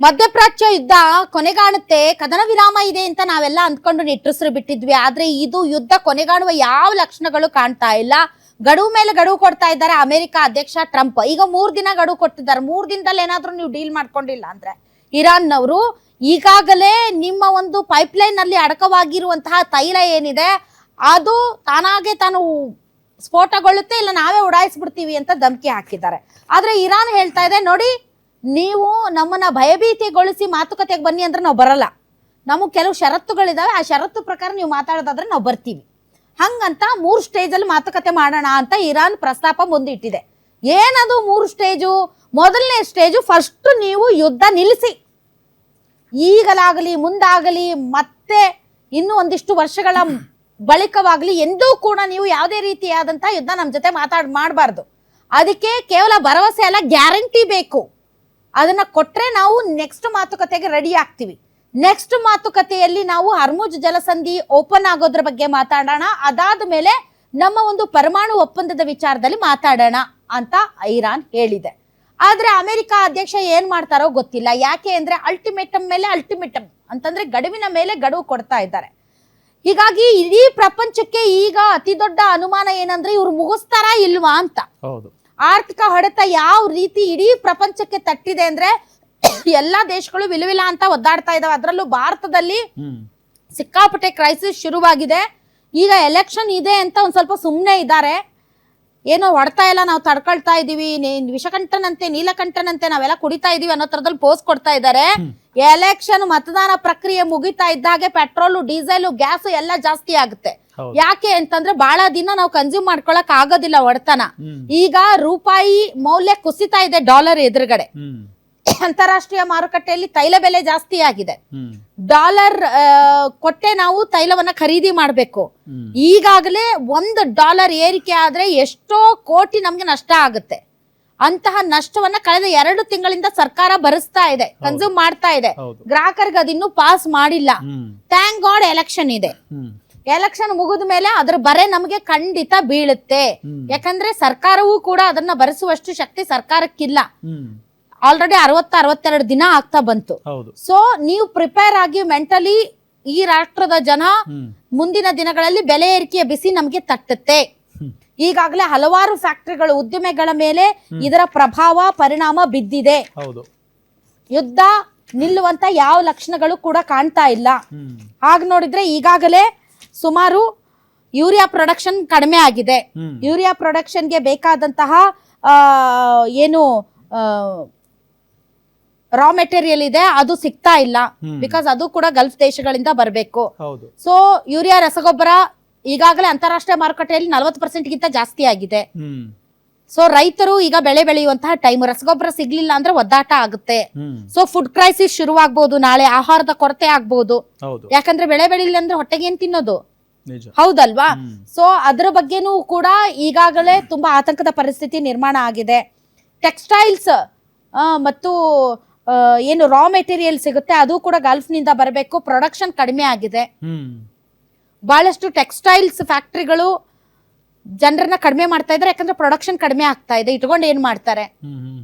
ಮಧ್ಯಪ್ರಾಚ್ಯ ಯುದ್ಧ ಕೊನೆಗಾಣುತ್ತೆ, ಕದನ ವಿರಾಮ ಇದೆ ಅಂತ ನಾವೆಲ್ಲ ಅಂದ್ಕೊಂಡು ನಿಟ್ಟುಸಿರು ಬಿಟ್ಟಿದ್ವಿ. ಆದ್ರೆ ಇದು ಯುದ್ಧ ಕೊನೆಗಾಣುವ ಯಾವ ಲಕ್ಷಣಗಳು ಕಾಣ್ತಾ ಇಲ್ಲ. ಗಡುವು ಮೇಲೆ ಗಡುವು ಕೊಡ್ತಾ ಇದ್ದಾರೆ ಅಮೆರಿಕ ಅಧ್ಯಕ್ಷ ಟ್ರಂಪ್. ಈಗ 3 ದಿನ ಗಡುವು ಕೊಟ್ಟಿದ್ದಾರೆ. 3 ದಿನದಲ್ಲಿ ಏನಾದ್ರೂ ನೀವು ಡೀಲ್ ಮಾಡ್ಕೊಂಡಿಲ್ಲ ಅಂದ್ರೆ ಇರಾನ್ನವರು ಈಗಾಗಲೇ ನಿಮ್ಮ ಒಂದು ಪೈಪ್ಲೈನ್ ಅಲ್ಲಿ ಅಡಕವಾಗಿರುವಂತಹ ತೈಲ ಏನಿದೆ ಅದು ತಾನಾಗೆ ತಾನು ಸ್ಫೋಟಗೊಳ್ಳುತ್ತೆ, ಇಲ್ಲ ನಾವೇ ಉಡಾಯಿಸ್ಬಿಡ್ತೀವಿ ಅಂತ ಧಮಕಿ ಹಾಕಿದ್ದಾರೆ. ಆದ್ರೆ ಇರಾನ್ ಹೇಳ್ತಾ ಇದೆ, ನೋಡಿ ನೀವು ನಮ್ಮನ್ನ ಭಯಭೀತಿಗೊಳಿಸಿ ಮಾತುಕತೆಗೆ ಬನ್ನಿ ಅಂದ್ರೆ ನಾವು ಬರಲ್ಲ, ನಮಗೆ ಕೆಲವು ಷರತ್ತುಗಳಿದಾವೆ, ಆ ಷರತ್ತು ಪ್ರಕಾರ ನೀವು ಮಾತಾಡೋದಾದ್ರೆ ನಾವು ಬರ್ತೀವಿ. ಹಂಗಂತ 3 ಸ್ಟೇಜಲ್ಲಿ ಮಾತುಕತೆ ಮಾಡೋಣ ಅಂತ ಇರಾನ್ ಪ್ರಸ್ತಾಪ ಮುಂದಿಟ್ಟಿದೆ. ಏನದು 3 ಸ್ಟೇಜು? ಮೊದಲನೇ ಸ್ಟೇಜು, ಫಸ್ಟ್ ನೀವು ಯುದ್ಧ ನಿಲ್ಲಿಸಿ, ಈಗಲಾಗಲಿ ಮುಂದಾಗಲಿ ಮತ್ತೆ ಇನ್ನು ಒಂದಿಷ್ಟು ವರ್ಷಗಳ ಬಳಿಕವಾಗ್ಲಿ ಎಂದೂ ಕೂಡ ನೀವು ಯಾವುದೇ ರೀತಿಯಾದಂತಹ ಯುದ್ಧ ನಮ್ಮ ಜೊತೆ ಮಾಡಬಾರ್ದು. ಅದಕ್ಕೆ ಕೇವಲ ಭರವಸೆ ಅಲ್ಲ, ಗ್ಯಾರಂಟಿ ಬೇಕು. ಅದನ್ನ ಕೊಟ್ರೆ ನಾವು ನೆಕ್ಸ್ಟ್ ಮಾತುಕತೆಗೆ ರೆಡಿ ಆಗ್ತೀವಿ. ನೆಕ್ಸ್ಟ್ ಮಾತುಕತೆಯಲ್ಲಿ ನಾವು ಹರ್ಮುಜ್ ಜಲಸಂಧಿ ಓಪನ್ ಆಗೋದ್ರ ಬಗ್ಗೆ ಮಾತಾಡೋಣ, ಅದಾದ ಮೇಲೆ ನಮ್ಮ ಒಂದು ಪರಮಾಣು ಒಪ್ಪಂದದ ವಿಚಾರದಲ್ಲಿ ಮಾತಾಡೋಣ ಅಂತ ಇರಾನ್ ಹೇಳಿದೆ. ಆದ್ರೆ ಅಮೆರಿಕ ಅಧ್ಯಕ್ಷ ಏನ್ ಮಾಡ್ತಾರೋ ಗೊತ್ತಿಲ್ಲ. ಯಾಕೆ ಅಂದ್ರೆ ಅಲ್ಟಿಮೇಟಮ್ ಮೇಲೆ ಅಲ್ಟಿಮೇಟಮ್ ಅಂತಂದ್ರೆ ಗಡುವಿನ ಮೇಲೆ ಗಡುವು ಕೊಡ್ತಾ ಇದ್ದಾರೆ. ಹೀಗಾಗಿ ಇಡೀ ಪ್ರಪಂಚಕ್ಕೆ ಈಗ ಅತಿ ದೊಡ್ಡ ಅನುಮಾನ ಏನಂದ್ರೆ ಇವ್ರು ಮುಗಿಸ್ತಾರಾ ಇಲ್ವಾ ಅಂತ. ಆರ್ಥಿಕ ಹೊಡೆತ ಯಾವ ರೀತಿ ಇಡೀ ಪ್ರಪಂಚಕ್ಕೆ ತಟ್ಟಿದೆ ಅಂದ್ರೆ ಎಲ್ಲಾ ದೇಶಗಳು ವಿಲವಿಲ ಅಂತ ಒದ್ದಾಡ್ತಾ ಇದಾವೆ. ಅದರಲ್ಲೂ ಭಾರತದಲ್ಲಿ ಸಿಕ್ಕಾಪಟ್ಟೆ ಕ್ರೈಸಿಸ್ ಶುರುವಾಗಿದೆ. ಈಗ ಎಲೆಕ್ಷನ್ ಇದೆ ಅಂತ ಒಂದ್ ಸ್ವಲ್ಪ ಸುಮ್ಮನೆ ಇದ್ದಾರೆ, ಏನೋ ಹೊಡ್ತಾ ಇಲ್ಲ, ನಾವು ತಡ್ಕೊಳ್ತಾ ಇದೀವಿ, ವಿಷಕಂಠನಂತೆ ನೀಲಕಂಠನಂತೆ ನಾವೆಲ್ಲ ಕುಡಿತಾ ಇದೀವಿ ಅನ್ನೋ ತರದಲ್ಲಿ ಪೋಸ್ಟ್ ಕೊಡ್ತಾ ಇದ್ದಾರೆ. ಎಲೆಕ್ಷನ್ ಮತದಾನ ಪ್ರಕ್ರಿಯೆ ಮುಗಿತಾ ಇದ್ದಾಗೆ ಪೆಟ್ರೋಲು, ಡೀಸೆಲ್, ಗ್ಯಾಸ್ ಎಲ್ಲ ಜಾಸ್ತಿ ಆಗುತ್ತೆ. ಯಾಕೆ ಅಂತಂದ್ರೆ ಬಹಳ ದಿನ ನಾವು ಕನ್ಸ್ಯೂಮ್ ಮಾಡ್ಕೊಳಕ್ ಆಗೋದಿಲ್ಲ ಹೊಡ್ತನ. ಈಗ ರೂಪಾಯಿ ಮೌಲ್ಯ ಕುಸಿತಾ ಇದೆ ಡಾಲರ್ ಎದುರುಗಡೆ. ಅಂತಾರಾಷ್ಟ್ರೀಯ ಮಾರುಕಟ್ಟೆಯಲ್ಲಿ ತೈಲ ಬೆಲೆ ಜಾಸ್ತಿ ಆಗಿದೆ. ಡಾಲರ್ ಕೊಟ್ಟೆ ನಾವು ತೈಲವನ್ನ ಖರೀದಿ ಮಾಡ್ಬೇಕು. ಈಗಾಗಲೇ $1 ಏರಿಕೆ ಆದ್ರೆ ಎಷ್ಟೋ ಕೋಟಿ ನಮ್ಗೆ ನಷ್ಟ ಆಗುತ್ತೆ. ಅಂತಹ ನಷ್ಟವನ್ನ ಕಳೆದ 2 ತಿಂಗಳಿಂದ ಸರ್ಕಾರ ಭರಿಸ್ತಾ ಇದೆ, ಕನ್ಸ್ಯೂಮ್ ಮಾಡ್ತಾ ಇದೆ. ಗ್ರಾಹಕರಿಗೆ ಅದಿನ್ನೂ ಪಾಸ್ ಮಾಡಿಲ್ಲ. ಥ್ಯಾಂಕ್ ಗಾಡ್ ಎಲೆಕ್ಷನ್ ಇದೆ. ಎಲೆಕ್ಷನ್ ಮುಗಿದ ಮೇಲೆ ಅದ್ರ ಬರೆ ನಮಗೆ ಖಂಡಿತ ಬೀಳುತ್ತೆ. ಯಾಕಂದ್ರೆ ಸರ್ಕಾರವೂ ಕೂಡ ಅದನ್ನ ಭರಿಸುವಷ್ಟು ಶಕ್ತಿ ಸರ್ಕಾರಕ್ಕಿಲ್ಲ. ಆಲ್ರೆಡಿ 60-62 ದಿನ ಆಗ್ತಾ ಬಂತು. ಸೊ ನೀವು ಪ್ರಿಪೇರ್ ಆಗಿ ಮೆಂಟಲಿ ಈ ರಾಷ್ಟ್ರದ ಜನ ಮುಂದಿನ ದಿನಗಳಲ್ಲಿ ಬೆಲೆ ಏರಿಕೆಯ ಬಿಸಿ ನಮ್ಗೆ ತಟ್ಟುತ್ತೆ. ಈಗಾಗಲೇ ಹಲವಾರು ಫ್ಯಾಕ್ಟರಿಗಳು, ಉದ್ದಿಮೆಗಳ ಮೇಲೆ ಇದರ ಪ್ರಭಾವ ಪರಿಣಾಮ ಬಿದ್ದಿದೆ. ಯುದ್ಧ ನಿಲ್ಲುವಂತ ಯಾವ ಲಕ್ಷಣಗಳು ಕೂಡ ಕಾಣ್ತಾ ಇಲ್ಲ. ಹಾಗ ನೋಡಿದ್ರೆ ಈಗಾಗಲೇ ಸುಮಾರು ಯೂರಿಯಾ ಪ್ರೊಡಕ್ಷನ್ ಕಡಿಮೆ ಆಗಿದೆ. ಯೂರಿಯಾ ಪ್ರೊಡಕ್ಷನ್ಗೆ ಬೇಕಾದಂತಹ ಏನು ರಾ ಮೆಟೀರಿಯಲ್ ಇದೆ ಅದು ಸಿಗ್ತಾ ಇಲ್ಲ. ಬಿಕಾಸ್ ಅದು ಕೂಡ ಗಲ್ಫ್ ದೇಶಗಳಿಂದ ಬರಬೇಕು. ಸೊ ಯೂರಿಯಾ ರಸಗೊಬ್ಬರ ಈಗಾಗಲೇ ಅಂತಾರಾಷ್ಟ್ರೀಯ ಮಾರುಕಟ್ಟೆಯಲ್ಲಿ 40% ಗಿಂತ ಜಾಸ್ತಿ ಆಗಿದೆ. ಸೊ ರೈತರು ಈಗ ಬೆಳೆ ಬೆಳೆಯುವಂತಹ ಟೈಮ್, ರಸಗೊಬ್ಬರ ಸಿಗ್ಲಿಲ್ಲ ಅಂದ್ರೆ ಒದ್ದಾಟ ಆಗುತ್ತೆ. ಸೊ ಫುಡ್ ಕ್ರೈಸಿಸ್ ಶುರುವಾಗಬಹುದು, ನಾಳೆ ಆಹಾರದ ಕೊರತೆ ಆಗ್ಬಹುದು. ಯಾಕಂದ್ರೆ ಬೆಳೆ ಬೆಳಿಲಿಲ್ಲ ಅಂದ್ರೆ ಹೊಟ್ಟೆಗೆ ಏನ್ ತಿನ್ನೋದು, ಹೌದಲ್ವಾ? ಸೊ ಅದ್ರ ಬಗ್ಗೆನೂ ಕೂಡ ಈಗಾಗಲೇ ತುಂಬಾ ಆತಂಕದ ಪರಿಸ್ಥಿತಿ ನಿರ್ಮಾಣ ಆಗಿದೆ. ಟೆಕ್ಸ್ಟೈಲ್ಸ್ ಮತ್ತು ಏನು ರಾ ಮೆಟೀರಿಯಲ್ ಸಿಗುತ್ತೆ ಅದು ಕೂಡ ಗಲ್ಫ್ ನಿಂದ ಬರಬೇಕು. ಪ್ರೊಡಕ್ಷನ್ ಕಡಿಮೆ ಆಗಿದೆ. ಬಹಳಷ್ಟು ಟೆಕ್ಸ್ಟೈಲ್ಸ್ ಫ್ಯಾಕ್ಟರಿಗಳು ಜನರನ್ನ ಕಡಿಮೆ ಮಾಡ್ತಾ ಇದ್ದಾರೆ, ಯಾಕಂದ್ರೆ ಪ್ರೊಡಕ್ಷನ್ ಕಡಿಮೆ ಆಗ್ತಾ ಇದೆ. ಇಟ್ಕೊಂಡು ಏನ್ ಮಾಡ್ತಾರೆ?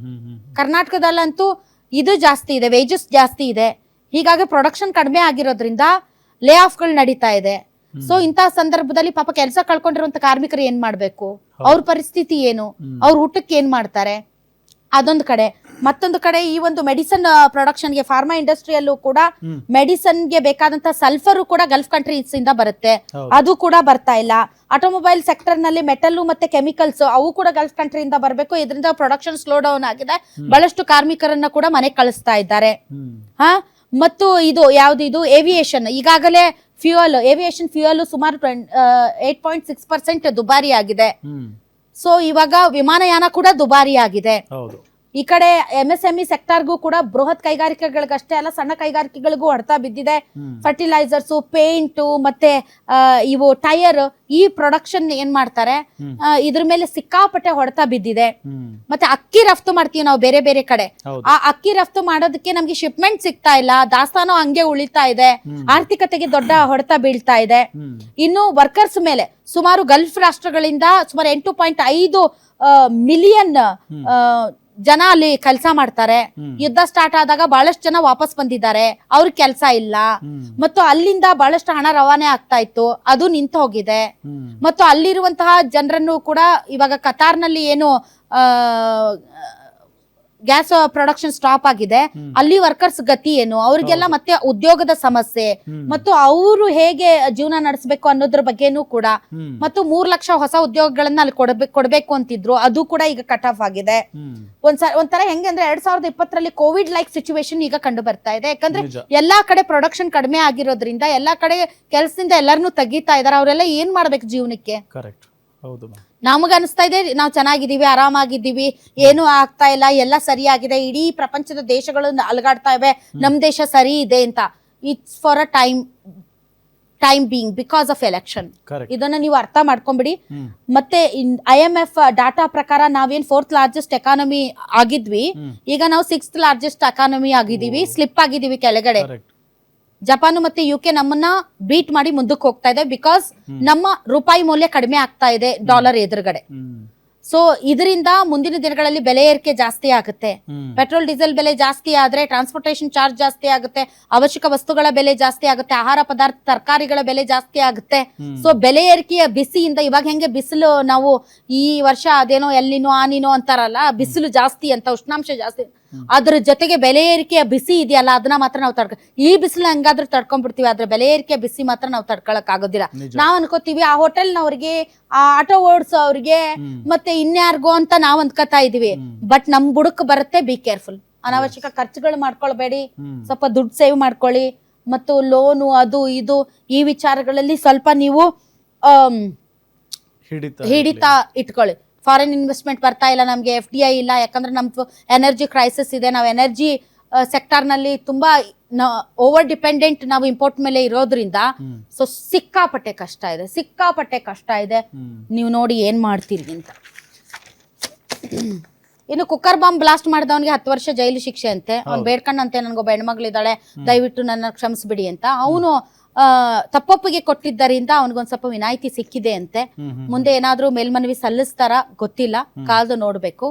ಕರ್ನಾಟಕದಲ್ಲಂತೂ ಇದು ಜಾಸ್ತಿ ಇದೆ, ವೇಜಸ್ ಜಾಸ್ತಿ ಇದೆ. ಹೀಗಾಗಿ ಪ್ರೊಡಕ್ಷನ್ ಕಡಿಮೆ ಆಗಿರೋದ್ರಿಂದ ಲೇ ಆಫ್ ಗಳು ನಡೀತಾ ಇದೆ. ಸೊ ಇಂತಹ ಸಂದರ್ಭದಲ್ಲಿ ಪಾಪ ಕೆಲಸ ಕಳ್ಕೊಂಡಿರುವಂತ ಕಾರ್ಮಿಕರು ಏನ್ ಮಾಡ್ಬೇಕು? ಅವ್ರ ಪರಿಸ್ಥಿತಿ ಏನು? ಅವ್ರ ಊಟಕ್ಕೆ ಏನ್ ಮಾಡ್ತಾರೆ? ಅದೊಂದು ಕಡೆ. ಮತ್ತೊಂದು ಕಡೆ ಈ ಒಂದು ಮೆಡಿಸಿನ್ ಪ್ರೊಡಕ್ಷನ್ ಗೆ, ಫಾರ್ಮಾ ಇಂಡಸ್ಟ್ರಿಯಲ್ಲೂ ಕೂಡ ಮೆಡಿಸಿನ್ ಗೆ ಬೇಕಾದಂತ ಸಲ್ಫರ್ ಕೂಡ ಗಲ್ಫ್ ಕಂಟ್ರೀಸ್ ಇಂದ ಬರುತ್ತೆ, ಅದು ಕೂಡ ಬರ್ತಾ ಇಲ್ಲ. ಆಟೋಮೊಬೈಲ್ ಸೆಕ್ಟರ್ ನಲ್ಲಿ ಮೆಟಲ್ ಮತ್ತೆ ಕೆಮಿಕಲ್ಸ್ ಅವು ಕೂಡ ಗಲ್ಫ್ ಕಂಟ್ರಿಯಿಂದ ಬರಬೇಕು. ಇದರಿಂದ ಪ್ರೊಡಕ್ಷನ್ ಸ್ಲೋ ಡೌನ್ ಆಗಿದೆ. ಬಹಳಷ್ಟು ಕಾರ್ಮಿಕರನ್ನ ಕೂಡ ಮನೆಗೆ ಕಳಿಸ್ತಾ ಇದ್ದಾರೆ. ಮತ್ತು ಇದು ಯಾವ್ದು ಏವಿಯೇಷನ್, ಈಗಾಗಲೇ ಫ್ಯೂಯಲ್, ಏವಿಯೇಷನ್ ಫ್ಯೂಯಲ್ ಸುಮಾರು 8.6% ದುಬಾರಿ ಆಗಿದೆ. ಸೊ ಇವಾಗ ವಿಮಾನಯಾನ ಕೂಡ ದುಬಾರಿ ಆಗಿದೆ. ಈ ಕಡೆ MSME ಸೆಕ್ಟರ್ಗೂ ಕೂಡ, ಬೃಹತ್ ಕೈಗಾರಿಕೆಗಳಿಗಷ್ಟೇ ಅಲ್ಲ ಸಣ್ಣ ಕೈಗಾರಿಕೆಗಳಿಗೂ ಹೊಡ್ತಾ ಬಿದ್ದಿದೆ. ಫರ್ಟಿಲೈಸರ್ಸ್, ಪೇಂಟ್ ಮತ್ತೆ ಇವು ಟೈರ್, ಈ ಪ್ರೊಡಕ್ಷನ್ ಏನ್ ಮಾಡ್ತಾರೆ ಇದ್ರ ಮೇಲೆ ಸಿಕ್ಕಾಪಟ್ಟೆ ಹೊಡ್ತಾ ಬಿದ್ದಿದೆ. ಮತ್ತೆ ಅಕ್ಕಿ ರಫ್ತು ಮಾಡ್ತೀವಿ ನಾವು ಬೇರೆ ಬೇರೆ ಕಡೆ. ಆ ಅಕ್ಕಿ ರಫ್ತು ಮಾಡೋದಕ್ಕೆ ನಮ್ಗೆ ಶಿಪ್ಮೆಂಟ್ ಸಿಗ್ತಾ ಇಲ್ಲ, ದಾಸ್ತಾನು ಹಂಗೆ ಉಳಿತಾ ಇದೆ. ಆರ್ಥಿಕತೆಗೆ ದೊಡ್ಡ ಹೊಡೆತ ಬೀಳ್ತಾ ಇದೆ. ಇನ್ನು ವರ್ಕರ್ಸ್ ಮೇಲೆ ಸುಮಾರು ಗಲ್ಫ್ ರಾಷ್ಟ್ರಗಳಿಂದ ಸುಮಾರು 8.5 ಮಿಲಿಯನ್ ಜನ ಅಲ್ಲಿ ಕೆಲಸ ಮಾಡ್ತಾರೆ. ಯುದ್ಧ ಸ್ಟಾರ್ಟ್ ಆದಾಗ ಬಹಳಷ್ಟು ಜನ ವಾಪಸ್ ಬಂದಿದ್ದಾರೆ, ಅವ್ರಿಗೆ ಕೆಲಸ ಇಲ್ಲ. ಮತ್ತು ಅಲ್ಲಿಂದ ಬಹಳಷ್ಟು ಹಣ ರವಾನೆ ಆಗ್ತಾ ಇತ್ತು, ಅದು ನಿಂತು ಹೋಗಿದೆ. ಮತ್ತು ಅಲ್ಲಿರುವಂತಹ ಜನರನ್ನು ಕೂಡ ಇವಾಗ ಕತಾರ್ನಲ್ಲಿ ಏನು ಗ್ಯಾಸ್ ಪ್ರೊಡಕ್ಷನ್ ಸ್ಟಾಪ್ ಆಗಿದೆ, ಅಲ್ಲಿ ವರ್ಕರ್ಸ್ ಗತಿ ಏನು, ಅವ್ರಿಗೆಲ್ಲ ಮತ್ತೆ ಉದ್ಯೋಗದ ಸಮಸ್ಯೆ ಮತ್ತು ಅವರು ಹೇಗೆ ಜೀವನ ನಡೆಸಬೇಕು ಅನ್ನೋದ್ರ ಬಗ್ಗೆನೂ ಕೂಡ. ಮತ್ತು 3 ಲಕ್ಷ ಹೊಸ ಉದ್ಯೋಗಗಳನ್ನ ಅಲ್ಲಿ ಕೊಡ್ಬೇಕು ಅಂತಿದ್ರು, ಅದು ಕೂಡ ಈಗ ಕಟ್ ಆಫ್ ಆಗಿದೆ. ಒಂಥರ ಹೆಂಗೆ ಅಂದ್ರೆ 2020ರಲ್ಲಿ ಕೋವಿಡ್ ಲೈಕ್ ಸಿಚುವೇಶನ್ ಈಗ ಕಂಡು ಬರ್ತಾ ಇದೆ. ಯಾಕಂದ್ರೆ ಎಲ್ಲಾ ಕಡೆ ಪ್ರೊಡಕ್ಷನ್ ಕಡಿಮೆ ಆಗಿರೋದ್ರಿಂದ ಎಲ್ಲಾ ಕಡೆ ಕೆಲಸದಿಂದ ಎಲ್ಲರನ್ನೂ ತೆಗಿತಾ ಇದಾರೆ. ಅವರೆಲ್ಲ ಏನ್ ಮಾಡ್ಬೇಕು ಜೀವನಕ್ಕೆ? ನಮಗ ಅನಿಸ್ತಾ ಇದೆ ನಾವು ಚೆನ್ನಾಗಿದ್ದೀವಿ, ಆರಾಮಾಗಿದ್ದೀವಿ, ಏನು ಆಗ್ತಾ ಇಲ್ಲ, ಎಲ್ಲ ಸರಿಯಾಗಿದೆ, ಇಡೀ ಪ್ರಪಂಚದ ದೇಶಗಳು ಅಲಗಾಡ್ತಾ ಇವೆ, ನಮ್ ದೇಶ ಸರಿ ಇದೆ ಅಂತ. It's for a time being because of election. ಇದನ್ನ ನೀವು ಅರ್ಥ ಮಾಡ್ಕೊಂಬಿಡಿ. ಮತ್ತೆ IMF ಡಾಟಾ ಪ್ರಕಾರ ನಾವೇನ್ 4th ಲಾರ್ಜೆಸ್ಟ್ ಎಕಾನಮಿ ಆಗಿದ್ವಿ, ಈಗ ನಾವು 6th ಲಾರ್ಜೆಸ್ಟ್ ಎಕಾನಮಿ ಆಗಿದ್ದೀವಿ, ಸ್ಲಿಪ್ ಆಗಿದ್ದೀವಿ ಕೆಳಗಡೆ. ಜಪಾನ್ ಮತ್ತೆ UK ನಮ್ಮನ್ನ ಬೀಟ್ ಮಾಡಿ ಮುಂದಕ್ಕೆ ಹೋಗ್ತಾ ಇದೆ, ಬಿಕಾಸ್ ನಮ್ಮ ರೂಪಾಯಿ ಮೌಲ್ಯ ಕಡಿಮೆ ಆಗ್ತಾ ಇದೆ ಡಾಲರ್ ಎದುರುಗಡೆ. ಸೊ ಇದರಿಂದ ಮುಂದಿನ ದಿನಗಳಲ್ಲಿ ಬೆಲೆ ಏರಿಕೆ ಜಾಸ್ತಿ ಆಗುತ್ತೆ. ಪೆಟ್ರೋಲ್ ಡೀಸೆಲ್ ಬೆಲೆ ಜಾಸ್ತಿ ಆದ್ರೆ ಟ್ರಾನ್ಸ್ಪೋರ್ಟೇಷನ್ ಚಾರ್ಜ್ ಜಾಸ್ತಿ ಆಗುತ್ತೆ, ಅವಶ್ಯಕ ವಸ್ತುಗಳ ಬೆಲೆ ಜಾಸ್ತಿ ಆಗುತ್ತೆ, ಆಹಾರ ಪದಾರ್ಥ ತರಕಾರಿಗಳ ಬೆಲೆ ಜಾಸ್ತಿ ಆಗುತ್ತೆ. ಸೊ ಬೆಲೆ ಏರಿಕೆಯ ಬಿಸಿಯಿಂದ ಇವಾಗ ಹೆಂಗೆ ಬಿಸಿಲು, ನಾವು ಈ ವರ್ಷ ಅದೇನೋ ಎಲ್ಲಿನೋ ಆನಿನೋ ಅಂತಾರಲ್ಲ, ಬಿಸಿಲು ಜಾಸ್ತಿ ಅಂತ, ಉಷ್ಣಾಂಶ ಜಾಸ್ತಿ, ಅದ್ರ ಜೊತೆಗೆ ಬೆಲೆ ಏರಿಕೆಯ ಬಿಸಿ ಇದೆಯಲ್ಲ, ಅದನ್ನ ಮಾತ್ರ ನಾವು ಈ ಬಿಸಿಲು ಹೆಂಗಾದ್ರೂ ತಡ್ಕೊಂಡ್ಬಿಡ್ತೀವಿ, ಆದ್ರೆ ಬೆಲೆ ಏರಿಕೆಯ ಬಿಸಿ ಮಾತ್ರ ನಾವು ತಡ್ಕೊಳಕ್ ಆಗೋದಿಲ್ಲ. ನಾವ್ ಅನ್ಕೋತೀವಿ ಆ ಹೋಟೆಲ್ನವ್ರಿಗೆ, ಆ ಆಟೋ ಓಡಿಸೋರ್ಗೆ, ಮತ್ತೆ ಇನ್ಯಾರ್ಗೋ ಅಂತ ನಾವ್ ಅಂದ್ಕೋತಾ ಇದೀವಿ. ಬಟ್ ನಮ್ ಬುಡಕ್ ಬರುತ್ತೆ. Be careful. ಅನಾವಶ್ಯಕ ಖರ್ಚುಗಳು ಮಾಡ್ಕೊಳ್ಬೇಡಿ, ಸ್ವಲ್ಪ ದುಡ್ಡು ಸೇವ್ ಮಾಡ್ಕೊಳ್ಳಿ. ಮತ್ತು ಲೋನು ಅದು ಇದು ಈ ವಿಚಾರಗಳಲ್ಲಿ ಸ್ವಲ್ಪ ನೀವು ಹಿಡಿತಾ ಇಟ್ಕೊಳ್ಳಿ. ಫಾರಿನ್ ಇನ್ವೆಸ್ಟ್ಮೆಂಟ್ ಬರ್ತಾ ಇಲ್ಲ ನಮ್ಗೆ, FDI ಇಲ್ಲ, ಯಾಕಂದ್ರೆ ನಮ್ದು ಎನರ್ಜಿ ಕ್ರೈಸಿಸ್ ಇದೆ. ನಾವು ಎನರ್ಜಿ ಸೆಕ್ಟರ್ ನಲ್ಲಿ ತುಂಬಾ ಓವರ್ ಡಿಪೆಂಡೆಂಟ್ ನಾವು ಇಂಪೋರ್ಟ್ ಮೇಲೆ ಇರೋದ್ರಿಂದ. ಸೊ ಸಿಕ್ಕಾಪಟ್ಟೆ ಕಷ್ಟ ಇದೆ. ನೀವು ನೋಡಿ ಏನ್ ಮಾಡ್ತೀರಿ ಅಂತ. ಇನ್ನು ಕುಕ್ಕರ್ ಬಾಂಬ್ ಬ್ಲಾಸ್ಟ್ ಮಾಡಿದವನಿಗೆ 10 ವರ್ಷ ಜೈಲು ಶಿಕ್ಷೆ ಅಂತೆ. ಅವ್ನು ಬೇಡ್ಕೊಂಡಂತೆ, ನನ್ಗೊಬ್ಬ ಹೆಣ್ಮಗಳಿದ್ದಾಳೆ, ದಯವಿಟ್ಟು ನನ್ನ ಕ್ಷಮಿಸ್ಬಿಡಿ ಅಂತ. ಅವನು ತಪ್ಪೊಪ್ಪಿಗೆ ಕೊಟ್ಟಿದ್ದರಿಂದ ಅವನಿಗೊಂದ್ ಸ್ವಲ್ಪ ವಿನಾಯಿತಿ ಸಿಕ್ಕಿದೆ ಅಂತೆ. ಮುಂದೆ ಏನಾದ್ರೂ ಮೇಲ್ಮನವಿ ಸಲ್ಲಿಸ್ತಾರ ಗೊತ್ತಿಲ್ಲ, ಕಾದು ನೋಡ್ಬೇಕು.